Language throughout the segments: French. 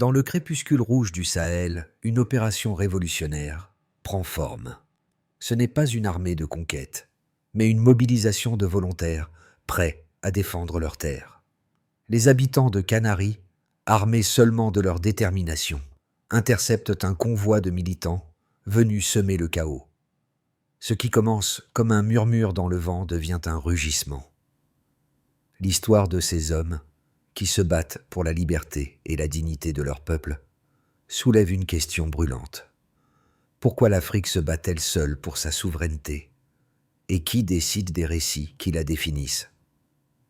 Dans le crépuscule rouge du Sahel, une opération révolutionnaire prend forme. Ce n'est pas une armée de conquête, mais une mobilisation de volontaires prêts à défendre leurs terres. Les habitants de Canaries, armés seulement de leur détermination, interceptent un convoi de militants venus semer le chaos. Ce qui commence comme un murmure dans le vent devient un rugissement. L'histoire de ces hommes, qui se battent pour la liberté et la dignité de leur peuple, soulève une question brûlante. Pourquoi l'Afrique se bat-elle seule pour sa souveraineté? Et qui décide des récits qui la définissent?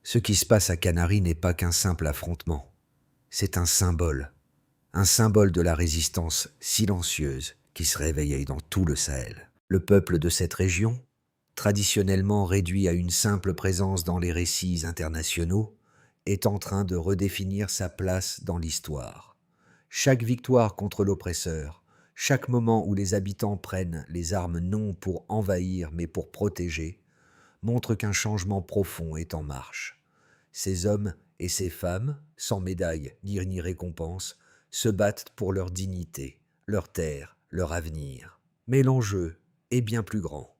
Ce qui se passe à Canaries n'est pas qu'un simple affrontement. C'est un symbole de la résistance silencieuse qui se réveillait dans tout le Sahel. Le peuple de cette région, traditionnellement réduit à une simple présence dans les récits internationaux, est en train de redéfinir sa place dans l'histoire. Chaque victoire contre l'oppresseur, chaque moment où les habitants prennent les armes non pour envahir mais pour protéger, montre qu'un changement profond est en marche. Ces hommes et ces femmes, sans médaille ni récompense, se battent pour leur dignité, leur terre, leur avenir. Mais l'enjeu est bien plus grand.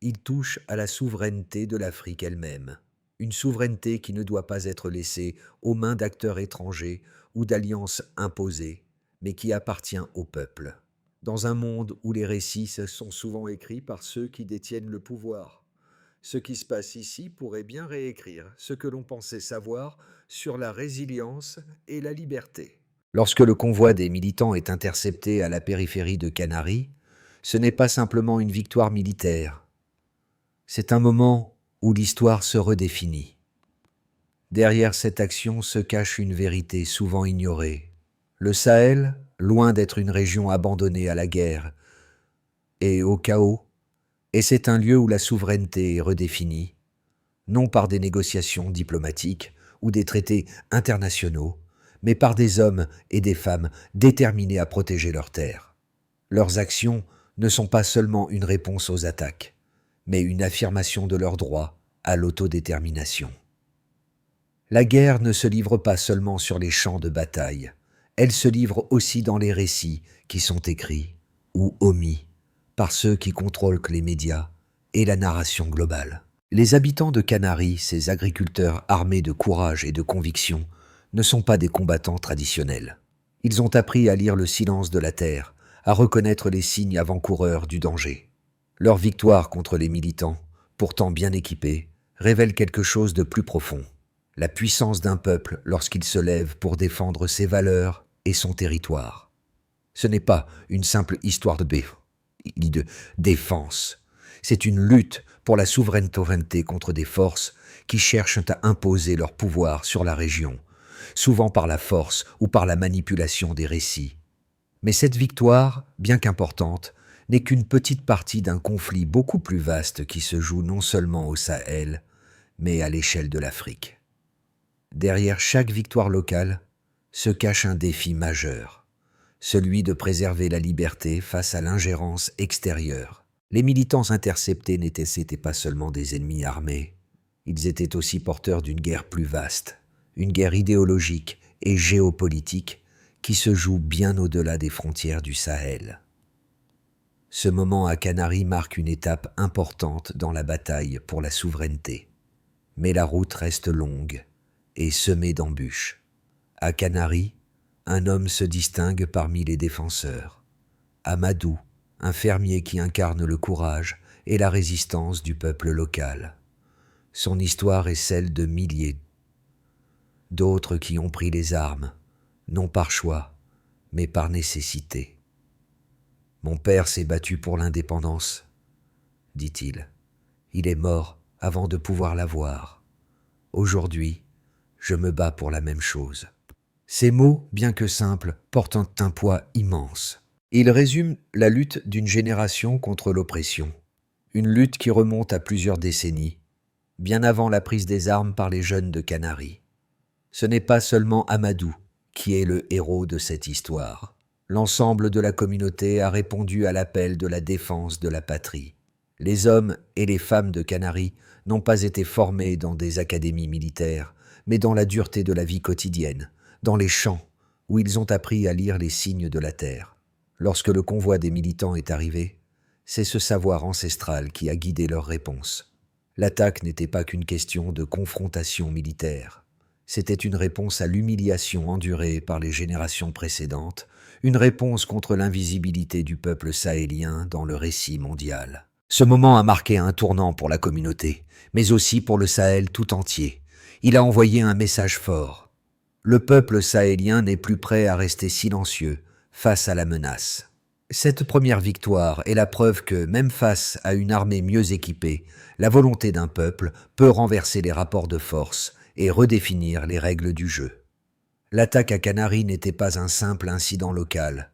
Il touche à la souveraineté de l'Afrique elle-même. Une souveraineté qui ne doit pas être laissée aux mains d'acteurs étrangers ou d'alliances imposées, mais qui appartient au peuple. Dans un monde où les récits sont souvent écrits par ceux qui détiennent le pouvoir, ce qui se passe ici pourrait bien réécrire ce que l'on pensait savoir sur la résilience et la liberté. Lorsque le convoi des militants est intercepté à la périphérie de Canaries, ce n'est pas simplement une victoire militaire. C'est un moment où l'histoire se redéfinit. Derrière cette action se cache une vérité souvent ignorée. Le Sahel, loin d'être une région abandonnée à la guerre et au chaos, et c'est un lieu où la souveraineté est redéfinie, non par des négociations diplomatiques ou des traités internationaux, mais par des hommes et des femmes déterminés à protéger leurs terres. Leurs actions ne sont pas seulement une réponse aux attaques, mais une affirmation de leur droit à l'autodétermination. La guerre ne se livre pas seulement sur les champs de bataille, elle se livre aussi dans les récits qui sont écrits ou omis par ceux qui contrôlent les médias et la narration globale. Les habitants de Canaries, ces agriculteurs armés de courage et de conviction, ne sont pas des combattants traditionnels. Ils ont appris à lire le silence de la terre, à reconnaître les signes avant-coureurs du danger. Leur victoire contre les militants, pourtant bien équipés, révèle quelque chose de plus profond. La puissance d'un peuple lorsqu'il se lève pour défendre ses valeurs et son territoire. Ce n'est pas une simple histoire de défense. C'est une lutte pour la souveraineté contre des forces qui cherchent à imposer leur pouvoir sur la région, souvent par la force ou par la manipulation des récits. Mais cette victoire, bien qu'importante, n'est qu'une petite partie d'un conflit beaucoup plus vaste qui se joue non seulement au Sahel, mais à l'échelle de l'Afrique. Derrière chaque victoire locale se cache un défi majeur, celui de préserver la liberté face à l'ingérence extérieure. Les militants interceptés n'étaient pas seulement des ennemis armés, ils étaient aussi porteurs d'une guerre plus vaste, une guerre idéologique et géopolitique qui se joue bien au-delà des frontières du Sahel. Ce moment à Canaries marque une étape importante dans la bataille pour la souveraineté. Mais la route reste longue et semée d'embûches. À Canaries, un homme se distingue parmi les défenseurs. Amadou, un fermier qui incarne le courage et la résistance du peuple local. Son histoire est celle de milliers d'autres qui ont pris les armes, non par choix, mais par nécessité. « Mon père s'est battu pour l'indépendance, dit-il. Il est mort avant de pouvoir l'avoir. Aujourd'hui, je me bats pour la même chose. » Ces mots, bien que simples, portent un poids immense. Ils résument la lutte d'une génération contre l'oppression, une lutte qui remonte à plusieurs décennies, bien avant la prise des armes par les jeunes de Canaries. Ce n'est pas seulement Amadou qui est le héros de cette histoire. L'ensemble de la communauté a répondu à l'appel de la défense de la patrie. Les hommes et les femmes de Canaries n'ont pas été formés dans des académies militaires, mais dans la dureté de la vie quotidienne, dans les champs, où ils ont appris à lire les signes de la terre. Lorsque le convoi des militants est arrivé, c'est ce savoir ancestral qui a guidé leur réponse. L'attaque n'était pas qu'une question de confrontation militaire. C'était une réponse à l'humiliation endurée par les générations précédentes, une réponse contre l'invisibilité du peuple sahélien dans le récit mondial. Ce moment a marqué un tournant pour la communauté, mais aussi pour le Sahel tout entier. Il a envoyé un message fort. Le peuple sahélien n'est plus prêt à rester silencieux face à la menace. Cette première victoire est la preuve que, même face à une armée mieux équipée, la volonté d'un peuple peut renverser les rapports de force et redéfinir les règles du jeu. L'attaque à Canaries n'était pas un simple incident local,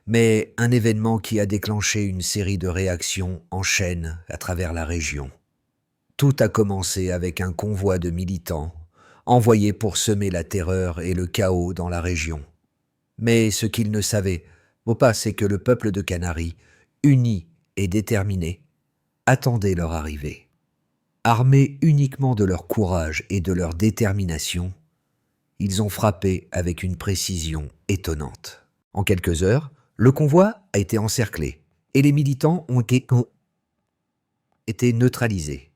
mais un événement qui a déclenché une série de réactions en chaîne à travers la région. Tout a commencé avec un convoi de militants envoyés pour semer la terreur et le chaos dans la région. Mais ce qu'ils ne savaient pas, c'est que le peuple de Canaries, uni et déterminé, attendait leur arrivée. Armés uniquement de leur courage et de leur détermination, ils ont frappé avec une précision étonnante. En quelques heures, le convoi a été encerclé et les militants ont été neutralisés.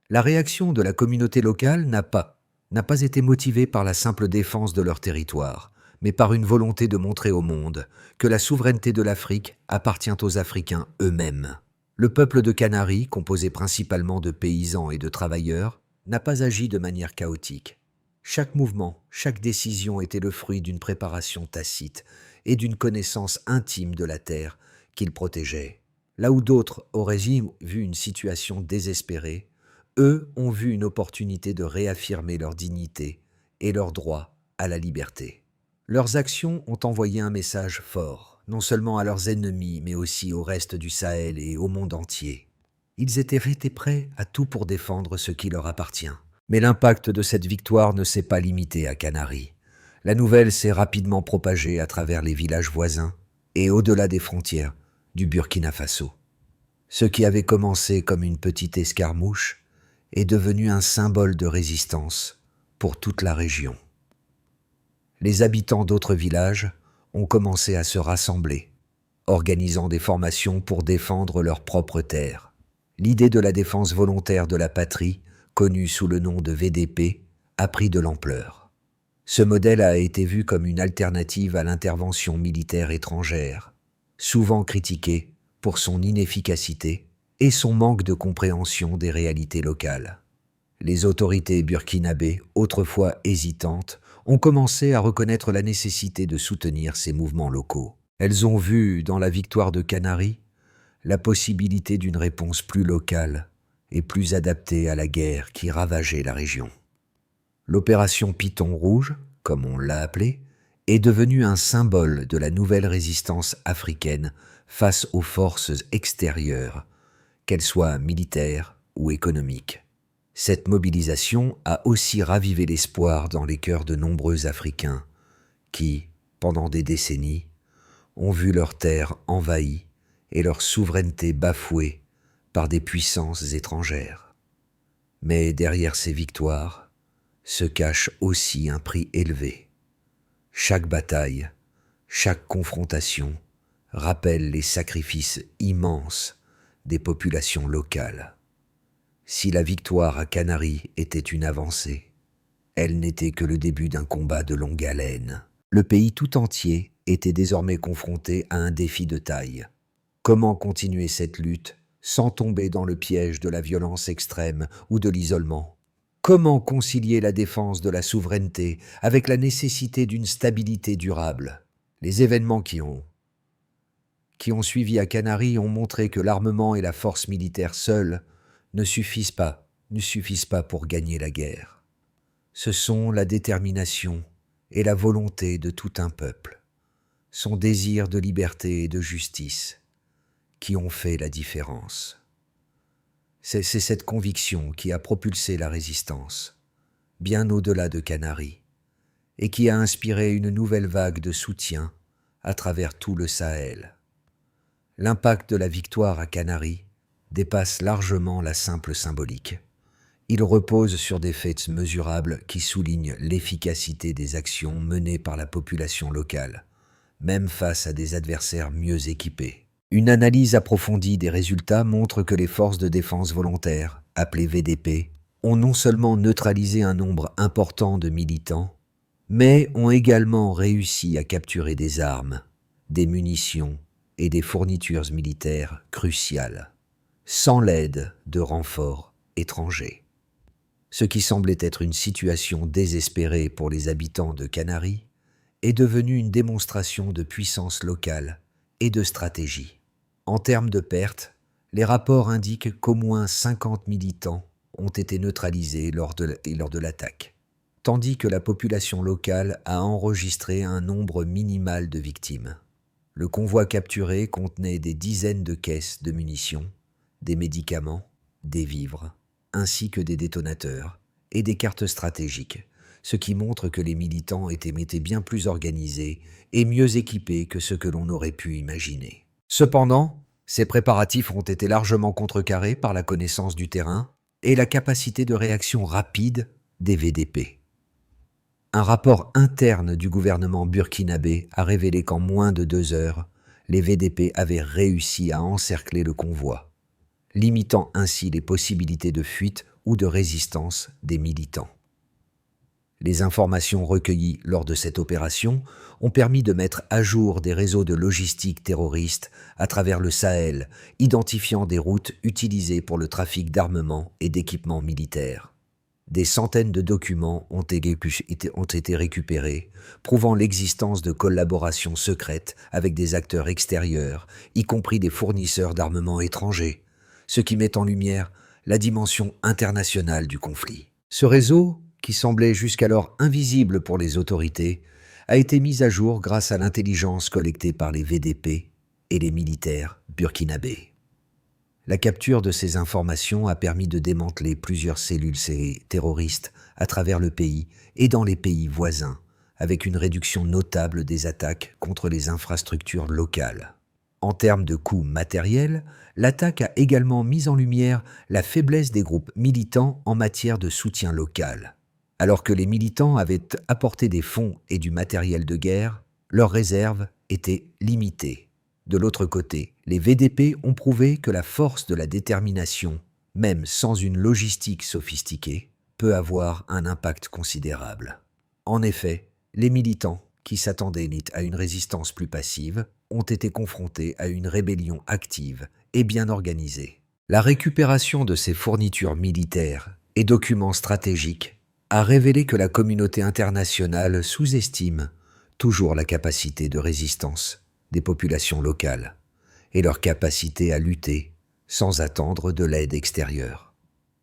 La réaction de la communauté locale n'a pas été motivée par la simple défense de leur territoire, mais par une volonté de montrer au monde que la souveraineté de l'Afrique appartient aux Africains eux-mêmes. Le peuple de Canaries, composé principalement de paysans et de travailleurs, n'a pas agi de manière chaotique. Chaque mouvement, chaque décision était le fruit d'une préparation tacite et d'une connaissance intime de la terre qu'ils protégeaient. Là où d'autres auraient vu une situation désespérée, eux ont vu une opportunité de réaffirmer leur dignité et leur droit à la liberté. Leurs actions ont envoyé un message fort, non seulement à leurs ennemis, mais aussi au reste du Sahel et au monde entier. Ils étaient prêts à tout pour défendre ce qui leur appartient. Mais l'impact de cette victoire ne s'est pas limité à Canaries. La nouvelle s'est rapidement propagée à travers les villages voisins et au-delà des frontières du Burkina Faso. Ce qui avait commencé comme une petite escarmouche est devenu un symbole de résistance pour toute la région. Les habitants d'autres villages ont commencé à se rassembler, organisant des formations pour défendre leurs propres terres. L'idée de la défense volontaire de la patrie, connue sous le nom de VDP, a pris de l'ampleur. Ce modèle a été vu comme une alternative à l'intervention militaire étrangère, souvent critiquée pour son inefficacité et son manque de compréhension des réalités locales. Les autorités burkinabées, autrefois hésitantes, ont commencé à reconnaître la nécessité de soutenir ces mouvements locaux. Elles ont vu dans la victoire de Canaries la possibilité d'une réponse plus locale et plus adaptée à la guerre qui ravageait la région. L'opération Python Rouge, comme on l'a appelée, est devenue un symbole de la nouvelle résistance africaine face aux forces extérieures, qu'elles soient militaires ou économiques. Cette mobilisation a aussi ravivé l'espoir dans les cœurs de nombreux Africains qui, pendant des décennies, ont vu leurs terres envahies et leur souveraineté bafouée par des puissances étrangères. Mais derrière ces victoires se cache aussi un prix élevé. Chaque bataille, chaque confrontation rappelle les sacrifices immenses des populations locales. Si la victoire à Canaries était une avancée, elle n'était que le début d'un combat de longue haleine. Le pays tout entier était désormais confronté à un défi de taille. Comment continuer cette lutte sans tomber dans le piège de la violence extrême ou de l'isolement? Comment concilier la défense de la souveraineté avec la nécessité d'une stabilité durable? Les événements qui ont suivi à Canaries ont montré que l'armement et la force militaire seuls ne suffisent pas pour gagner la guerre. Ce sont la détermination et la volonté de tout un peuple, son désir de liberté et de justice, qui ont fait la différence. C'est cette conviction qui a propulsé la résistance, bien au-delà de Canaries, et qui a inspiré une nouvelle vague de soutien à travers tout le Sahel. L'impact de la victoire à Canaries dépasse largement la simple symbolique. Il repose sur des faits mesurables qui soulignent l'efficacité des actions menées par la population locale, même face à des adversaires mieux équipés. Une analyse approfondie des résultats montre que les forces de défense volontaire, appelées VDP, ont non seulement neutralisé un nombre important de militants, mais ont également réussi à capturer des armes, des munitions et des fournitures militaires cruciales, sans l'aide de renforts étrangers. Ce qui semblait être une situation désespérée pour les habitants de Canaries est devenu une démonstration de puissance locale et de stratégie. En termes de pertes, les rapports indiquent qu'au moins 50 militants ont été neutralisés lors de l'attaque, tandis que la population locale a enregistré un nombre minimal de victimes. Le convoi capturé contenait des dizaines de caisses de munitions, des médicaments, des vivres, ainsi que des détonateurs et des cartes stratégiques, ce qui montre que les militants étaient bien plus organisés et mieux équipés que ce que l'on aurait pu imaginer. Cependant, ces préparatifs ont été largement contrecarrés par la connaissance du terrain et la capacité de réaction rapide des VDP. Un rapport interne du gouvernement burkinabé a révélé qu'en moins de 2 heures, les VDP avaient réussi à encercler le convoi, limitant ainsi les possibilités de fuite ou de résistance des militants. Les informations recueillies lors de cette opération ont permis de mettre à jour des réseaux de logistique terroristes à travers le Sahel, identifiant des routes utilisées pour le trafic d'armement et d'équipements militaires. Des centaines de documents ont été récupérés, prouvant l'existence de collaborations secrètes avec des acteurs extérieurs, y compris des fournisseurs d'armements étrangers, ce qui met en lumière la dimension internationale du conflit. Ce réseau, qui semblait jusqu'alors invisible pour les autorités, a été mis à jour grâce à l'intelligence collectée par les VDP et les militaires burkinabés. La capture de ces informations a permis de démanteler plusieurs cellules terroristes à travers le pays et dans les pays voisins, avec une réduction notable des attaques contre les infrastructures locales. En termes de coûts matériels, l'attaque a également mis en lumière la faiblesse des groupes militants en matière de soutien local. Alors que les militants avaient apporté des fonds et du matériel de guerre, leurs réserves étaient limitées. De l'autre côté, les VDP ont prouvé que la force de la détermination, même sans une logistique sophistiquée, peut avoir un impact considérable. En effet, les militants, qui s'attendaient à une résistance plus passive, ont été confrontés à une rébellion active et bien organisée. La récupération de ces fournitures militaires et documents stratégiques a révélé que la communauté internationale sous-estime toujours la capacité de résistance des populations locales et leur capacité à lutter sans attendre de l'aide extérieure.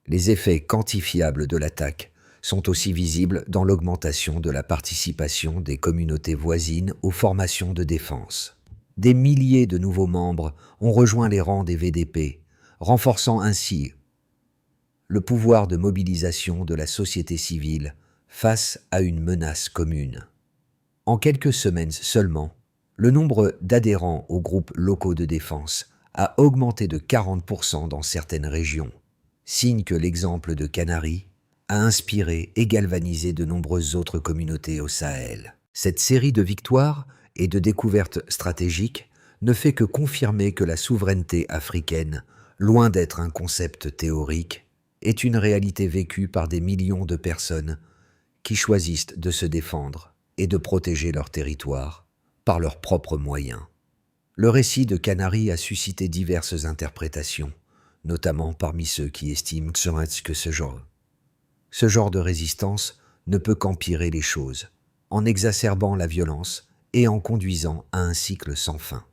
Les effets quantifiables de l'attaque sont aussi visibles dans l'augmentation de la participation des communautés voisines aux formations de défense. Des milliers de nouveaux membres ont rejoint les rangs des VDP, renforçant ainsi le pouvoir de mobilisation de la société civile face à une menace commune. En quelques semaines seulement, le nombre d'adhérents aux groupes locaux de défense a augmenté de 40% dans certaines régions, signe que l'exemple de Canaries a inspiré et galvanisé de nombreuses autres communautés au Sahel. Cette série de victoires et de découvertes stratégiques ne fait que confirmer que la souveraineté africaine, loin d'être un concept théorique, est une réalité vécue par des millions de personnes qui choisissent de se défendre et de protéger leur territoire par leurs propres moyens. Le récit de Canaries a suscité diverses interprétations, notamment parmi ceux qui estiment que ce genre de résistance ne peut qu'empirer les choses, en exacerbant la violence et en conduisant à un cycle sans fin.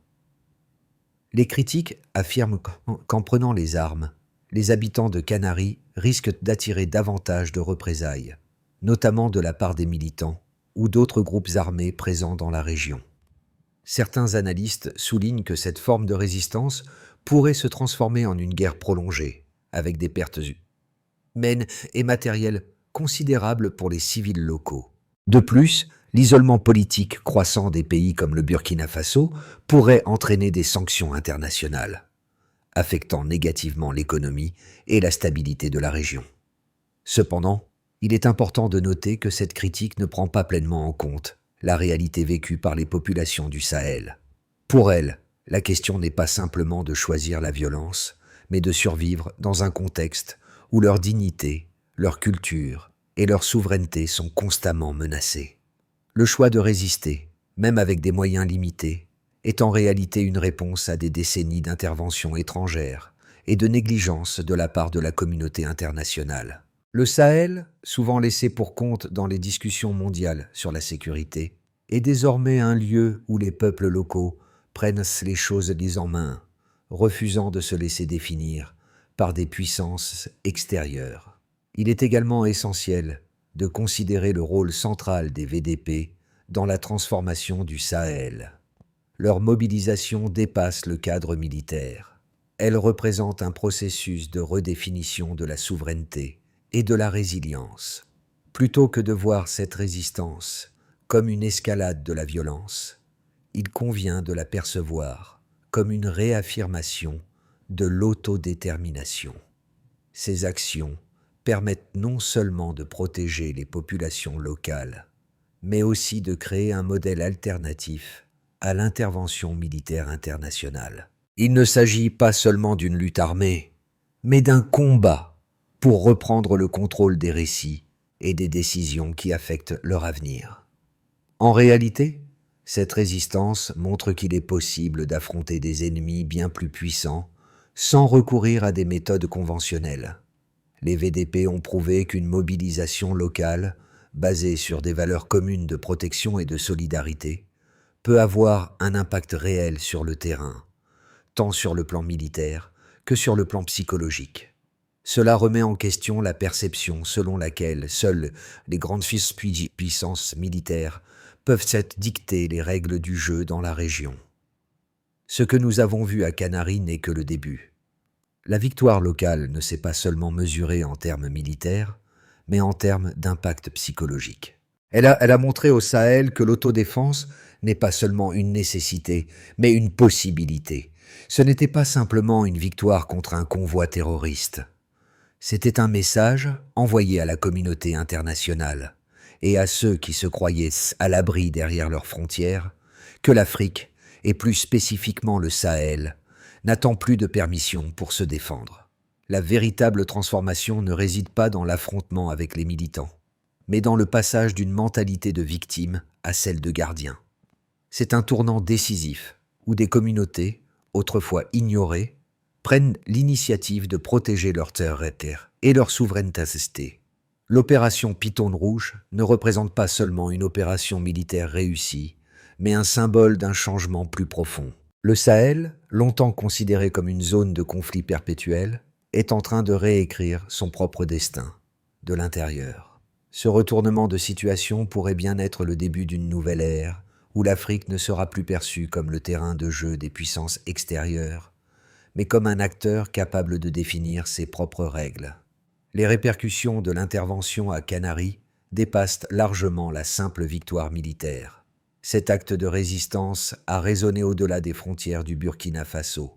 Les critiques affirment qu'en prenant les armes, les habitants de Canaries risquent d'attirer davantage de représailles, notamment de la part des militants ou d'autres groupes armés présents dans la région. Certains analystes soulignent que cette forme de résistance pourrait se transformer en une guerre prolongée, avec des pertes humaines et matérielles considérables pour les civils locaux. De plus, l'isolement politique croissant des pays comme le Burkina Faso pourrait entraîner des sanctions internationales, affectant négativement l'économie et la stabilité de la région. Cependant, il est important de noter que cette critique ne prend pas pleinement en compte la réalité vécue par les populations du Sahel. Pour elles, la question n'est pas simplement de choisir la violence, mais de survivre dans un contexte où leur dignité, leur culture et leur souveraineté sont constamment menacées. Le choix de résister, même avec des moyens limités, est en réalité une réponse à des décennies d'interventions étrangères et de négligence de la part de la communauté internationale. Le Sahel, souvent laissé pour compte dans les discussions mondiales sur la sécurité, est désormais un lieu où les peuples locaux prennent les choses en main, refusant de se laisser définir par des puissances extérieures. Il est également essentiel de considérer le rôle central des VDP dans la transformation du Sahel. Leur mobilisation dépasse le cadre militaire. Elle représente un processus de redéfinition de la souveraineté et de la résilience. Plutôt que de voir cette résistance comme une escalade de la violence, il convient de la percevoir comme une réaffirmation de l'autodétermination. Ces actions permettent non seulement de protéger les populations locales, mais aussi de créer un modèle alternatif à l'intervention militaire internationale. Il ne s'agit pas seulement d'une lutte armée, mais d'un combat pour reprendre le contrôle des récits et des décisions qui affectent leur avenir. En réalité, cette résistance montre qu'il est possible d'affronter des ennemis bien plus puissants sans recourir à des méthodes conventionnelles. Les VDP ont prouvé qu'une mobilisation locale, basée sur des valeurs communes de protection et de solidarité, peut avoir un impact réel sur le terrain, tant sur le plan militaire que sur le plan psychologique. Cela remet en question la perception selon laquelle seules les grandes puissances militaires peuvent dicter les règles du jeu dans la région. Ce que nous avons vu à Canaries n'est que le début. La victoire locale ne s'est pas seulement mesurée en termes militaires, mais en termes d'impact psychologique. Elle a montré au Sahel que l'autodéfense n'est pas seulement une nécessité, mais une possibilité. Ce n'était pas simplement une victoire contre un convoi terroriste. C'était un message envoyé à la communauté internationale et à ceux qui se croyaient à l'abri derrière leurs frontières, que l'Afrique, et plus spécifiquement le Sahel, n'attend plus de permission pour se défendre. La véritable transformation ne réside pas dans l'affrontement avec les militants, mais dans le passage d'une mentalité de victime à celle de gardien. C'est un tournant décisif où des communautés, autrefois ignorées, prennent l'initiative de protéger leur terre et leur souveraineté. L'opération Python Rouge ne représente pas seulement une opération militaire réussie, mais un symbole d'un changement plus profond. Le Sahel, longtemps considéré comme une zone de conflit perpétuel, est en train de réécrire son propre destin, de l'intérieur. Ce retournement de situation pourrait bien être le début d'une nouvelle ère, où l'Afrique ne sera plus perçue comme le terrain de jeu des puissances extérieures, mais comme un acteur capable de définir ses propres règles. Les répercussions de l'intervention à Canaries dépassent largement la simple victoire militaire. Cet acte de résistance a résonné au-delà des frontières du Burkina Faso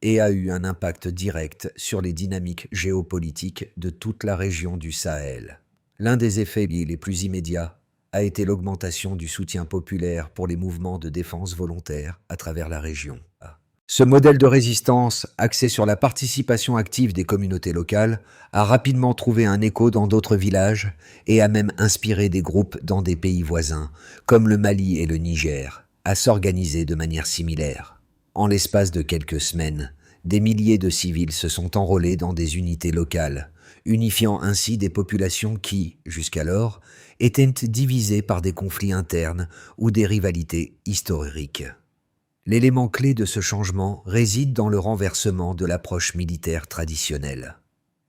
et a eu un impact direct sur les dynamiques géopolitiques de toute la région du Sahel. L'un des effets les plus immédiats a été l'augmentation du soutien populaire pour les mouvements de défense volontaire à travers la région. Ce modèle de résistance, axé sur la participation active des communautés locales, a rapidement trouvé un écho dans d'autres villages et a même inspiré des groupes dans des pays voisins, comme le Mali et le Niger, à s'organiser de manière similaire. En l'espace de quelques semaines, des milliers de civils se sont enrôlés dans des unités locales, unifiant ainsi des populations qui, jusqu'alors, étaient divisées par des conflits internes ou des rivalités historiques. L'élément clé de ce changement réside dans le renversement de l'approche militaire traditionnelle.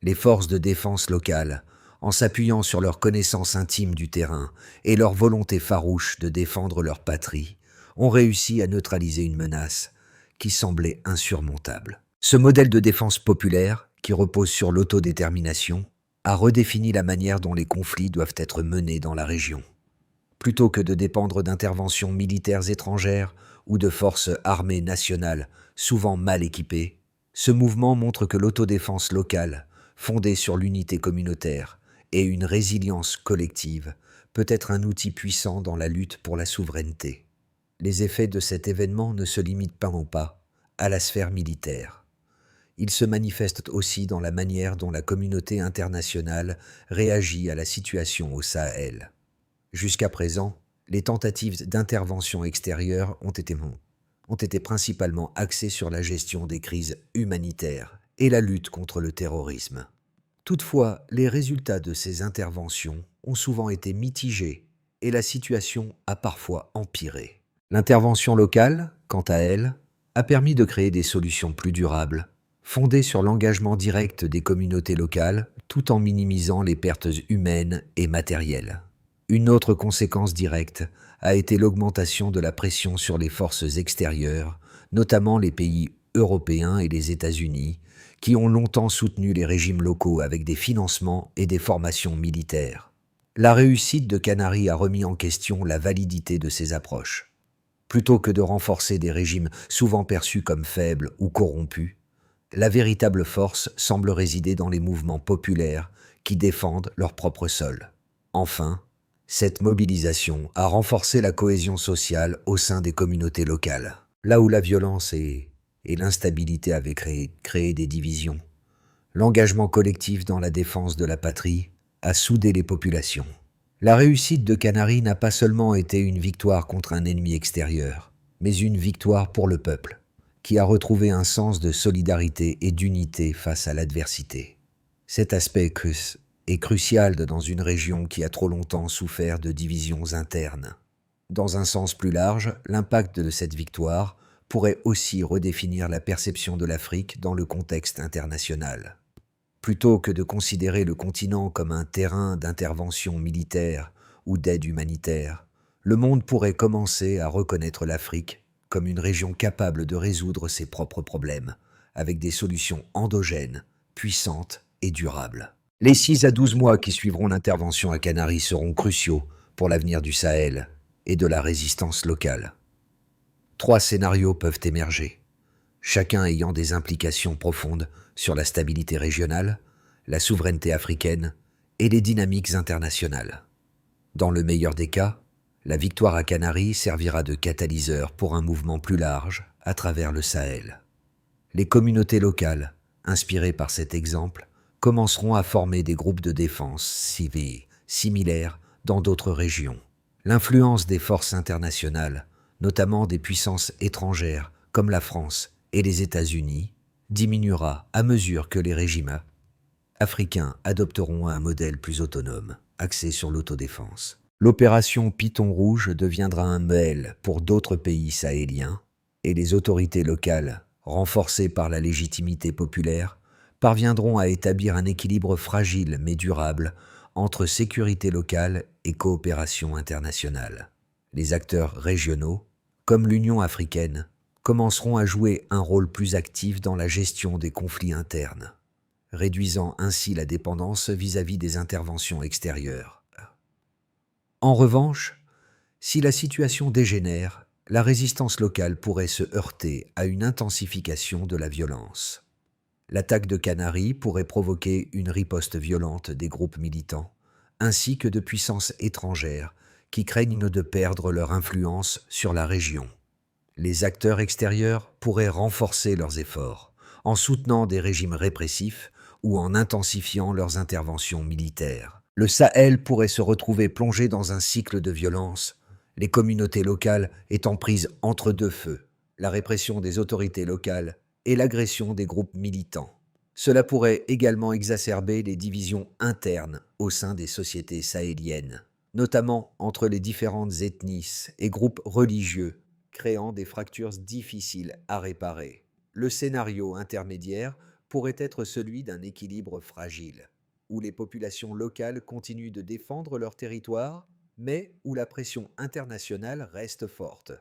Les forces de défense locales, en s'appuyant sur leur connaissance intime du terrain et leur volonté farouche de défendre leur patrie, ont réussi à neutraliser une menace qui semblait insurmontable. Ce modèle de défense populaire, qui repose sur l'autodétermination, a redéfini la manière dont les conflits doivent être menés dans la région. Plutôt que de dépendre d'interventions militaires étrangères ou de forces armées nationales souvent mal équipées, ce mouvement montre que l'autodéfense locale, fondée sur l'unité communautaire, et une résilience collective peut être un outil puissant dans la lutte pour la souveraineté. Les effets de cet événement ne se limitent pas à la sphère militaire. Ils se manifestent aussi dans la manière dont la communauté internationale réagit à la situation au Sahel. Jusqu'à présent, les tentatives d'intervention extérieure ont été principalement axées sur la gestion des crises humanitaires et la lutte contre le terrorisme. Toutefois, les résultats de ces interventions ont souvent été mitigés et la situation a parfois empiré. L'intervention locale, quant à elle, a permis de créer des solutions plus durables, fondées sur l'engagement direct des communautés locales, tout en minimisant les pertes humaines et matérielles. Une autre conséquence directe a été l'augmentation de la pression sur les forces extérieures, notamment les pays européens et les États-Unis, qui ont longtemps soutenu les régimes locaux avec des financements et des formations militaires. La réussite de Canary a remis en question la validité de ces approches. Plutôt que de renforcer des régimes souvent perçus comme faibles ou corrompus, la véritable force semble résider dans les mouvements populaires qui défendent leur propre sol. Enfin, cette mobilisation a renforcé la cohésion sociale au sein des communautés locales, là où la violence et l'instabilité avaient créé des divisions. L'engagement collectif dans la défense de la patrie a soudé les populations. La réussite de Canary n'a pas seulement été une victoire contre un ennemi extérieur, mais une victoire pour le peuple, qui a retrouvé un sens de solidarité et d'unité face à l'adversité. Cet aspect est crucial dans une région qui a trop longtemps souffert de divisions internes. Dans un sens plus large, l'impact de cette victoire pourrait aussi redéfinir la perception de l'Afrique dans le contexte international. Plutôt que de considérer le continent comme un terrain d'intervention militaire ou d'aide humanitaire, le monde pourrait commencer à reconnaître l'Afrique comme une région capable de résoudre ses propres problèmes, avec des solutions endogènes, puissantes et durables. Les 6 à 12 mois qui suivront l'intervention à Canary seront cruciaux pour l'avenir du Sahel et de la résistance locale. 3 scénarios peuvent émerger, chacun ayant des implications profondes sur la stabilité régionale, la souveraineté africaine et les dynamiques internationales. Dans le meilleur des cas, la victoire à Canary servira de catalyseur pour un mouvement plus large à travers le Sahel. Les communautés locales, inspirées par cet exemple, commenceront à former des groupes de défense civils similaires dans d'autres régions. L'influence des forces internationales, notamment des puissances étrangères comme la France et les États-Unis, diminuera à mesure que les régimes africains adopteront un modèle plus autonome, axé sur l'autodéfense. L'opération Python Rouge deviendra un modèle pour d'autres pays sahéliens et les autorités locales, renforcées par la légitimité populaire, parviendront à établir un équilibre fragile mais durable entre sécurité locale et coopération internationale. Les acteurs régionaux, comme l'Union africaine, commenceront à jouer un rôle plus actif dans la gestion des conflits internes, réduisant ainsi la dépendance vis-à-vis des interventions extérieures. En revanche, si la situation dégénère, la résistance locale pourrait se heurter à une intensification de la violence. L'attaque de Canary pourrait provoquer une riposte violente des groupes militants, ainsi que de puissances étrangères qui craignent de perdre leur influence sur la région. Les acteurs extérieurs pourraient renforcer leurs efforts en soutenant des régimes répressifs ou en intensifiant leurs interventions militaires. Le Sahel pourrait se retrouver plongé dans un cycle de violence, les communautés locales étant prises entre deux feux, la répression des autorités locales et l'agression des groupes militants. Cela pourrait également exacerber les divisions internes au sein des sociétés sahéliennes, notamment entre les différentes ethnies et groupes religieux, créant des fractures difficiles à réparer. Le scénario intermédiaire pourrait être celui d'un équilibre fragile, où les populations locales continuent de défendre leur territoire, mais où la pression internationale reste forte.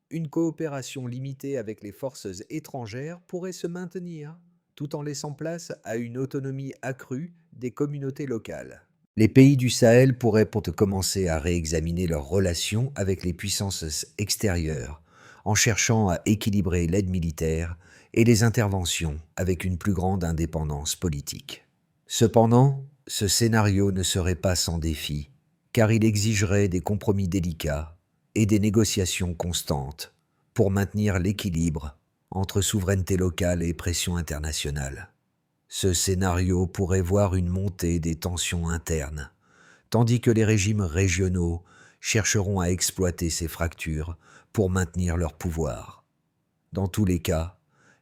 Une coopération limitée avec les forces étrangères pourrait se maintenir, tout en laissant place à une autonomie accrue des communautés locales. Les pays du Sahel pourraient commencer à réexaminer leurs relations avec les puissances extérieures, en cherchant à équilibrer l'aide militaire et les interventions avec une plus grande indépendance politique. Cependant, ce scénario ne serait pas sans défi, car il exigerait des compromis délicats et des négociations constantes pour maintenir l'équilibre entre souveraineté locale et pression internationale. Ce scénario pourrait voir une montée des tensions internes, tandis que les régimes régionaux chercheront à exploiter ces fractures pour maintenir leur pouvoir. Dans tous les cas,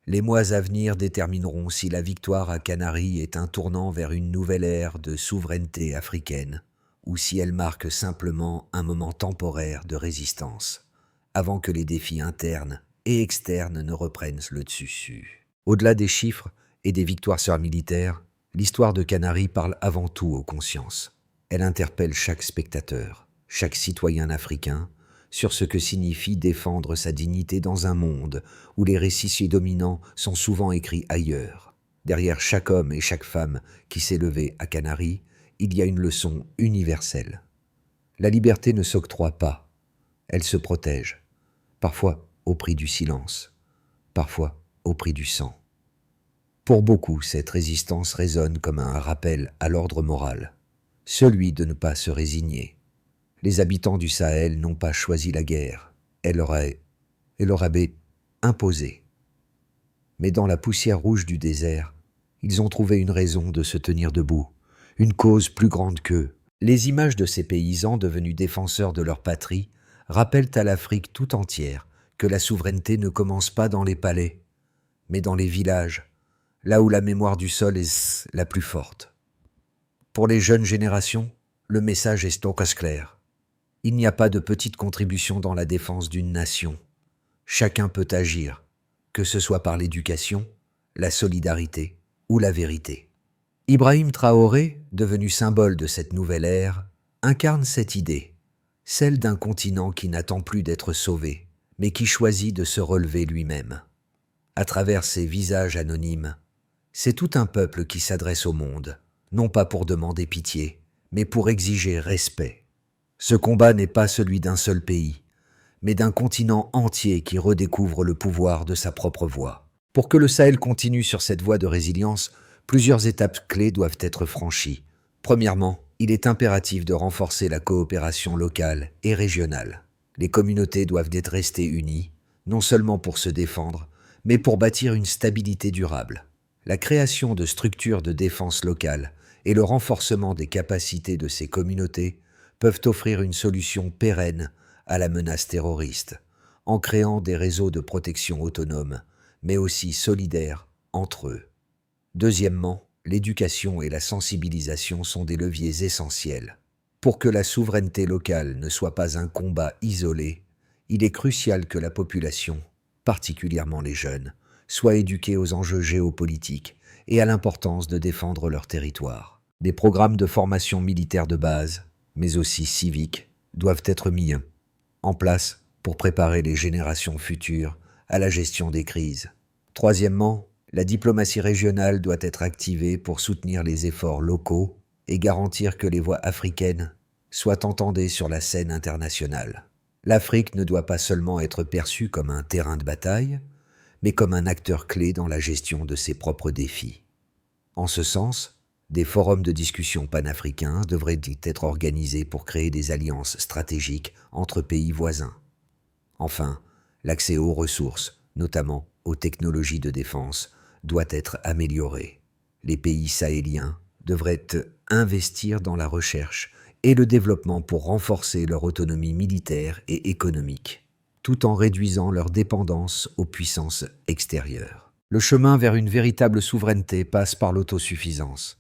les mois à venir détermineront si la victoire à Canaries est un tournant vers une nouvelle ère de souveraineté africaine ou si elle marque simplement un moment temporaire de résistance, avant que les défis internes et externes ne reprennent le dessus. Au-delà des chiffres et des victoires militaires, l'histoire de Canaries parle avant tout aux consciences. Elle interpelle chaque spectateur, chaque citoyen africain, sur ce que signifie défendre sa dignité dans un monde où les récits dominants sont souvent écrits ailleurs. Derrière chaque homme et chaque femme qui s'est levé à Canaries, il y a une leçon universelle. La liberté ne s'octroie pas, elle se protège, parfois au prix du silence, parfois au prix du sang. Pour beaucoup, cette résistance résonne comme un rappel à l'ordre moral, celui de ne pas se résigner. Les habitants du Sahel n'ont pas choisi la guerre, elle leur avait imposé. Mais dans la poussière rouge du désert, ils ont trouvé une raison de se tenir debout, une cause plus grande qu'eux. Les images de ces paysans devenus défenseurs de leur patrie rappellent à l'Afrique tout entière que la souveraineté ne commence pas dans les palais, mais dans les villages, là où la mémoire du sol est la plus forte. Pour les jeunes générations, le message est clair. Il n'y a pas de petite contribution dans la défense d'une nation. Chacun peut agir, que ce soit par l'éducation, la solidarité ou la vérité. Ibrahim Traoré, devenu symbole de cette nouvelle ère, incarne cette idée, celle d'un continent qui n'attend plus d'être sauvé, mais qui choisit de se relever lui-même. À travers ses visages anonymes, c'est tout un peuple qui s'adresse au monde, non pas pour demander pitié, mais pour exiger respect. Ce combat n'est pas celui d'un seul pays, mais d'un continent entier qui redécouvre le pouvoir de sa propre voix. Pour que le Sahel continue sur cette voie de résilience, plusieurs étapes clés doivent être franchies. Premièrement, il est impératif de renforcer la coopération locale et régionale. Les communautés doivent être restées unies, non seulement pour se défendre, mais pour bâtir une stabilité durable. La création de structures de défense locale et le renforcement des capacités de ces communautés peuvent offrir une solution pérenne à la menace terroriste, en créant des réseaux de protection autonomes, mais aussi solidaires entre eux. Deuxièmement, l'éducation et la sensibilisation sont des leviers essentiels. Pour que la souveraineté locale ne soit pas un combat isolé, il est crucial que la population, particulièrement les jeunes, soit éduquée aux enjeux géopolitiques et à l'importance de défendre leur territoire. Des programmes de formation militaire de base, mais aussi civiques, doivent être mis en place pour préparer les générations futures à la gestion des crises. Troisièmement, la diplomatie régionale doit être activée pour soutenir les efforts locaux et garantir que les voix africaines soient entendues sur la scène internationale. L'Afrique ne doit pas seulement être perçue comme un terrain de bataille, mais comme un acteur clé dans la gestion de ses propres défis. En ce sens, des forums de discussion panafricains devraient être organisés pour créer des alliances stratégiques entre pays voisins. Enfin, l'accès aux ressources, notamment aux technologies de défense, doit être amélioré. Les pays sahéliens devraient investir dans la recherche et le développement pour renforcer leur autonomie militaire et économique, tout en réduisant leur dépendance aux puissances extérieures. Le chemin vers une véritable souveraineté passe par l'autosuffisance.